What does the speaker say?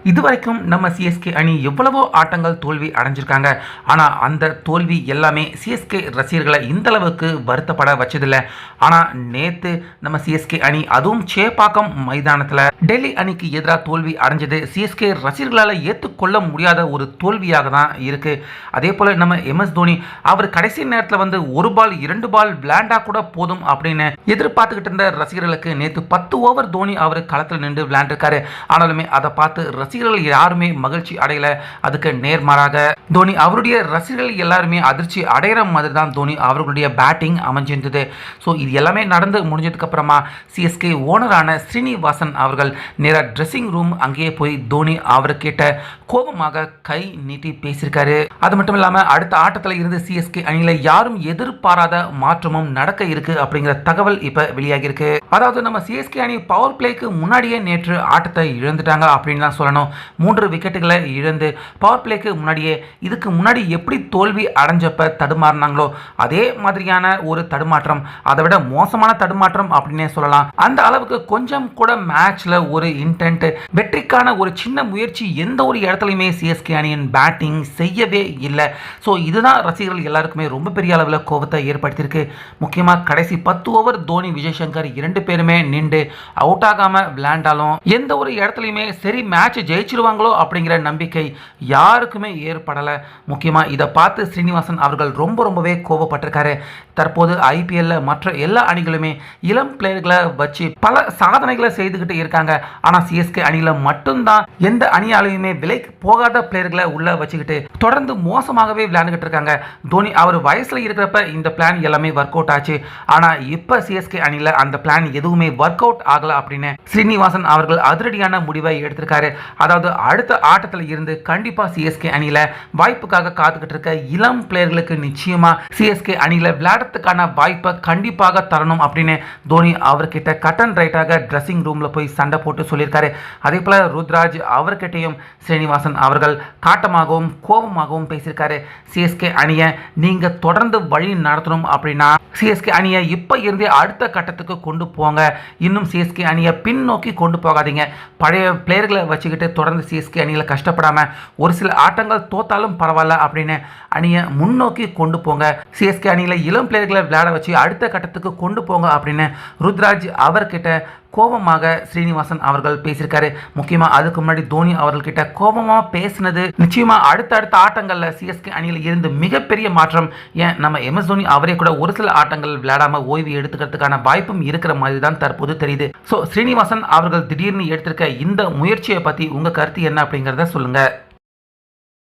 இதுவரைக்கும் நம்ம சிஎஸ்கே அணி எவ்வளவோ ஆட்டங்கள் தோல்வி அடைஞ்சிருக்காங்க. ஆனால் அந்த தோல்வி எல்லாமே சிஎஸ்கே ரசிகர்களை இந்த அளவுக்கு வருத்தப்பட வச்சதில்லை. ஆனால் நேற்று நம்ம சிஎஸ்கே அணி அதுவும் சேப்பாக்கம் மைதானத்தில் டெல்லி அணிக்கு எதிராக தோல்வி அடைஞ்சது சிஎஸ்கே ரசிகர்களால் ஏற்றுக்கொள்ள முடியாத ஒரு தோல்வியாக தான் இருக்கு. அதே போல நம்ம MS தோனி அவர் கடைசி நேரத்தில் வந்து 1 பால் 2 பால் விளையாண்டா கூட போதும் அப்படின்னு எதிர்பார்த்துக்கிட்டு இருந்த ரசிகர்களுக்கு நேற்று 10 ஓவர் தோனி அவர் களத்தில் நின்று விளையாண்டிருக்காரு. ஆனாலுமே அதை பார்த்து ரசிகர்கள் யாருமே மகிழ்ச்சி அடையல. அதுக்கு நேர்மாறாக தோனி அவருடைய ரசிகர்கள் எல்லாருமே அதிர்ச்சி அடைகிற மாதிரி தான் தோனி அவர்களுடைய பேட்டிங் அமைஞ்சிருந்தது. ஸோ இது எல்லாமே நடந்து முடிஞ்சதுக்கு அப்புறமா சிஎஸ்கே ஓனரான ஸ்ரீனிவாசன் அவர்கள் நேராக ட்ரெஸ்ஸிங் ரூம் அங்கேயே போய் தோனி அவர்கிட்ட கோபமாக கை நீட்டி பேசியிருக்காரு. அது மட்டும் இல்லாமல் அடுத்த ஆட்டத்தில் இருந்து சிஎஸ்கே அணியில் யாரும் எதிர்பாராத மாற்றமும் நடக்க இருக்கு அப்படிங்கிற தகவல் இப்போ வெளியாகிருக்கு. அதாவது நம்ம சிஎஸ்கே அணி பவர் பிளேக்கு முன்னாடியே நேற்று ஆட்டத்தை இழந்துட்டாங்க அப்படின்னு தான் சொல்லணும். 3 விக்கெட்டுகளை இழந்து பவர் பிளேக்கு முன்னாடியே இதுக்கு முன்னாடி எப்படி தோல்வி அடைஞ்சப்ப தடுமாறினாங்களோ அதே மாதிரியான ஒரு தடுமாற்றம், அதை விட மோசமான தடுமாற்றம் அப்படின்னே சொல்லலாம். அந்த அளவுக்கு கொஞ்சம் கூட மேட்ச்ல ஒரு இன்டென்ட், வெற்றிக்கான ஒரு சின்ன முயற்சி எந்த ஒரு இடத்துலையுமே சிஎஸ்கே அணியின் பேட்டிங் செய்யவே இல்லை. ஸோ இதுதான் ரசிகர்கள் எல்லாருக்குமே ரொம்ப பெரிய அளவில் கோபத்தை ஏற்படுத்தியிருக்கு. முக்கியமாக கடைசி 10 ஓவர் தோனி விஜய் சங்கர் 2 பேருமே நின்று அவுட் ஆகாம விளையாண்டாலும் எந்த ஒரு இடத்துலையுமே சரி மேட்ச் ஜெயிச்சிருவாங்களோ அப்படிங்கிற நம்பிக்கை யாருக்குமே ஏற்படலை. முக்கியமாக இதை பார்த்து ஸ்ரீனிவாசன் அவர்கள் ரொம்பவே கோபப்பட்டிருக்காரு. தற்போது ஐபிஎல்ல மற்ற எல்லா அணிகளுமே இளம் பிளேயர்களை வச்சு பல சாதனைகளை செய்துக்கிட்டு இருக்காங்க. ஆனால் சிஎஸ்கே அணியில் மட்டும்தான் எந்த அணியாலையுமே விலைக்கு போகாத பிளேயர்களை உள்ள வச்சுக்கிட்டு தொடர்ந்து மோசமாகவே விளையாண்டுகிட்டு இருக்காங்க. தோனி அவர் வயசுல இருக்கிறப்ப இந்த பிளான் எல்லாமே ஒர்க் அவுட் ஆச்சு. ஆனால் இப்போ சிஎஸ்கே அணியில் அந்த பிளான் எதுவுமே ஒர்க் அவுட் ஆகல அப்படின்னு ஸ்ரீனிவாசன் அவர்கள் அதிரடியான முடிவை எடுத்திருக்காரு. அதாவது அடுத்த ஆட்டத்தில் இருந்து கண்டிப்பா சிஎஸ்கே அணியில் வாய்ப்புக்காக காத்துக்கிட்டு இருக்க இளம் பிளேயர்களுக்கு நிச்சயமா சிஎஸ்கே அணியில் விளையாடுறதுக்கான வாய்ப்பை கண்டிப்பாக தரணும் அப்படின்னு தோனி அவர்கிட்ட கட் அண்ட் ரைட்டாக ட்ரெஸ்ஸிங் ரூம்ல போய் சண்டை போட்டு சொல்லியிருக்காரு. அதே போல ருத்ராஜ் அவர்கிட்டையும் ஸ்ரீனிவாசன் அவர்கள் காட்டமாகவும் கோபமாகவும் பேசியிருக்காரு. சிஎஸ்கே அணியை நீங்க தொடர்ந்து வழி நடத்தணும் அப்படின்னா சிஎஸ்கே அணியை இப்ப இருந்தே அடுத்த கட்டத்துக்கு கொண்டு போங்க. இன்னும் சிஎஸ்கே அணியை பின்னோக்கி கொண்டு போகாதீங்க. பழைய பிளேயர்களை வச்சுக்கிட்டு தொடர்ந்து சிஎஸ்கே அணியில் கஷ்டப்படாம ஒரு சில ஆட்டங்கள் தோத்தாலும் பரவாயில்ல அப்படின்னு அணியை முன்னோக்கி கொண்டு போங்க. சிஎஸ்கே அணியில் இளம் பிளேயர்களை விளையாட வச்சு அடுத்த கட்டத்துக்கு கொண்டு போங்க அப்படின்னு ருத்ராஜ் அவர்கிட்ட கோபமாக ஸ்ரீனிவாசன் அவர்கள் பேசியிருக்காரு. முக்கியமாக அதுக்கு முன்னாடி தோனி அவர்கள்கிட்ட கோபமாக பேசினது நிச்சயமா அடுத்தடுத்த ஆட்டங்களில் சிஎஸ்கே அணியில் இருந்து மிகப்பெரிய மாற்றம். ஏன் நம்ம MS தோனி அவரே கூட ஒரு சில ஆட்டங்கள் விளையாடாம ஓய்வு எடுத்துக்கிறதுக்கான வாய்ப்பும் இருக்கிற மாதிரி தான் தற்போது தெரியுது. ஸோ ஸ்ரீனிவாசன் அவர்கள் திடீர்னு எடுத்திருக்க இந்த முயற்சியை பற்றி உங்கள் கருத்து என்ன அப்படிங்கிறத சொல்லுங்க.